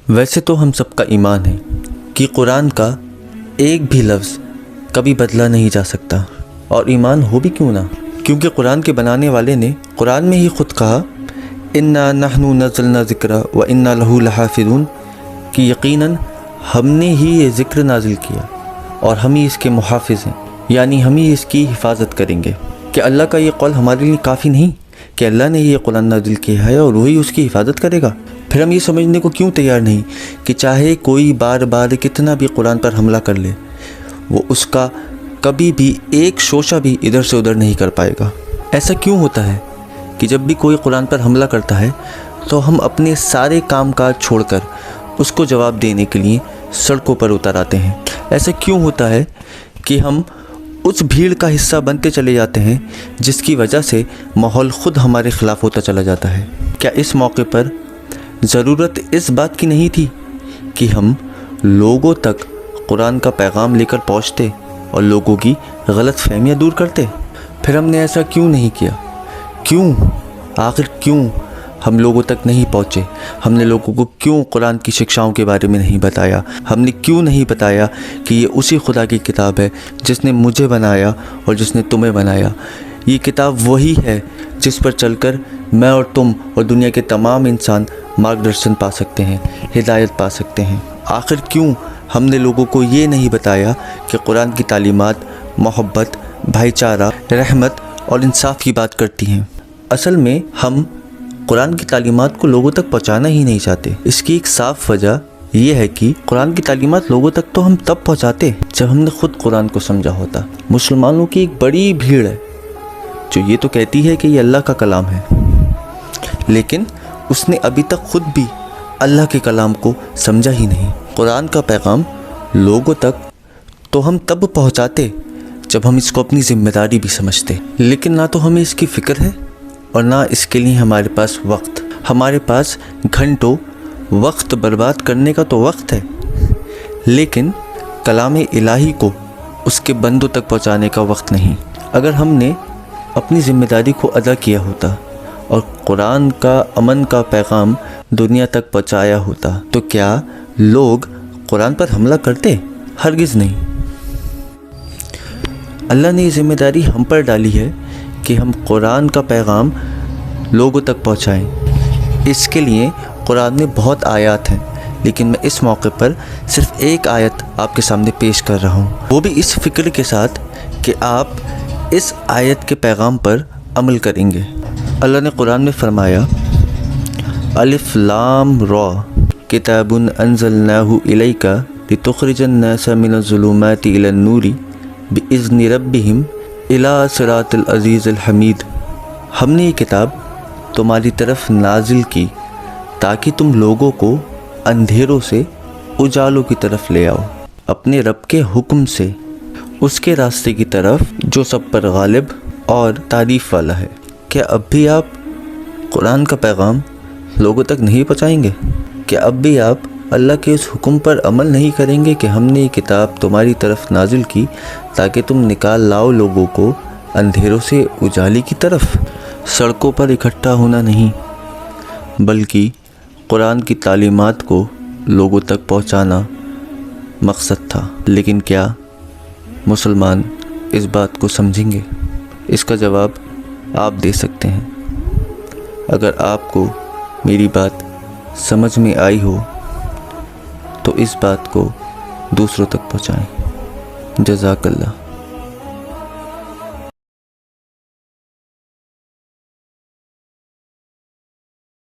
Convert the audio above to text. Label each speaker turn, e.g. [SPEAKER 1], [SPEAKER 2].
[SPEAKER 1] ویسے تو ہم سب کا ایمان ہے کہ قرآن کا ایک بھی لفظ کبھی بدلا نہیں جا سکتا، اور ایمان ہو بھی کیوں نہ، کیونکہ قرآن کے بنانے والے نے قرآن میں ہی خود کہا انا نحن نزلنا ذکر و انا لہ لحافظون، کہ یقیناً ہم نے ہی یہ ذکر نازل کیا اور ہم ہی اس کے محافظ ہیں، یعنی ہم ہی اس کی حفاظت کریں گے۔ کہ اللہ کا یہ قول ہمارے لیے کافی نہیں کہ اللہ نے یہ قرآن نازل کیا ہے اور وہی اس کی حفاظت کرے گا؟ پھر ہم یہ سمجھنے کو کیوں تیار نہیں کہ چاہے کوئی بار بار کتنا بھی قرآن پر حملہ کر لے، وہ اس کا کبھی بھی ایک شوشہ بھی ادھر سے ادھر نہیں کر پائے گا؟ ایسا کیوں ہوتا ہے کہ جب بھی کوئی قرآن پر حملہ کرتا ہے تو ہم اپنے سارے کام کاج چھوڑ کر اس کو جواب دینے کے لیے سڑکوں پر اتر آتے ہیں؟ ایسا کیوں ہوتا ہے کہ ہم اس بھیڑ کا حصہ بنتے چلے جاتے ہیں جس کی وجہ سے ماحول خود ہمارے خلاف ہوتا چلا جاتا ہے؟ کیا اس موقع پر ضرورت اس بات کی نہیں تھی کہ ہم لوگوں تک قرآن کا پیغام لے کر پہنچتے اور لوگوں کی غلط فہمیاں دور کرتے؟ پھر ہم نے ایسا کیوں نہیں کیا؟ آخر کیوں ہم لوگوں تک نہیں پہنچے؟ ہم نے لوگوں کو کیوں قرآن کی شکشاؤں کے بارے میں نہیں بتایا؟ ہم نے کیوں نہیں بتایا کہ یہ اسی خدا کی کتاب ہے جس نے مجھے بنایا اور جس نے تمہیں بنایا؟ یہ کتاب وہی ہے جس پر چل کر میں اور تم اور دنیا کے تمام انسان مارگدرشن پا سکتے ہیں، ہدایت پا سکتے ہیں۔ آخر کیوں ہم نے لوگوں کو یہ نہیں بتایا کہ قرآن کی تعلیمات محبت، بھائی چارہ، رحمت اور انصاف کی بات کرتی ہیں؟ اصل میں ہم قرآن کی تعلیمات کو لوگوں تک پہنچانا ہی نہیں چاہتے۔ اس کی ایک صاف وجہ یہ ہے کہ قرآن کی تعلیمات لوگوں تک تو ہم تب پہنچاتے جب ہم نے خود قرآن کو سمجھا ہوتا۔ مسلمانوں کی ایک بڑی بھیڑ ہے جو یہ تو کہتی ہے کہ یہ اللہ کا کلام ہے، لیکن اس نے ابھی تک خود بھی اللہ کے کلام کو سمجھا ہی نہیں۔ قرآن کا پیغام لوگوں تک تو ہم تب پہنچاتے جب ہم اس کو اپنی ذمہ داری بھی سمجھتے، لیکن نہ تو ہمیں اس کی فکر ہے اور نہ اس کے لیے ہمارے پاس وقت۔ ہمارے پاس گھنٹوں وقت برباد کرنے کا تو وقت ہے، لیکن کلام الہی کو اس کے بندوں تک پہنچانے کا وقت نہیں۔ اگر ہم نے اپنی ذمہ داری کو ادا کیا ہوتا اور قرآن کا امن کا پیغام دنیا تک پہنچایا ہوتا تو کیا لوگ قرآن پر حملہ کرتے؟ ہرگز نہیں۔ اللہ نے یہ ذمہ داری ہم پر ڈالی ہے کہ ہم قرآن کا پیغام لوگوں تک پہنچائیں۔ اس کے لیے قرآن میں بہت آیات ہیں، لیکن میں اس موقع پر صرف ایک آیت آپ کے سامنے پیش کر رہا ہوں، وہ بھی اس فکر کے ساتھ کہ آپ اس آیت کے پیغام پر عمل کریں گے۔ اللہ نے قرآن میں فرمایا الف لام را کتاب انزلناہ الیک لتخرج الناس من الظلمات الی النور باذن ربہم الی صراط العزیز الحمید۔ ہم نے یہ کتاب تمہاری طرف نازل کی تاکہ تم لوگوں کو اندھیروں سے اجالوں کی طرف لے آؤ، اپنے رب کے حکم سے، اس کے راستے کی طرف جو سب پر غالب اور تعریف والا ہے۔ کیا اب بھی آپ قرآن کا پیغام لوگوں تک نہیں پہنچائیں گے؟ کیا اب بھی آپ اللہ کے اس حکم پر عمل نہیں کریں گے کہ ہم نے یہ کتاب تمہاری طرف نازل کی تاکہ تم نکال لاؤ لوگوں کو اندھیروں سے اجالی کی طرف؟ سڑکوں پر اکٹھا ہونا نہیں، بلکہ قرآن کی تعلیمات کو لوگوں تک پہنچانا مقصد تھا۔ لیکن کیا مسلمان اس بات کو سمجھیں گے؟ اس کا جواب آپ دے سکتے ہیں۔ اگر آپ کو میری بات سمجھ میں آئی ہو تو اس بات کو دوسروں تک پہنچائیں۔ جزاک اللہ۔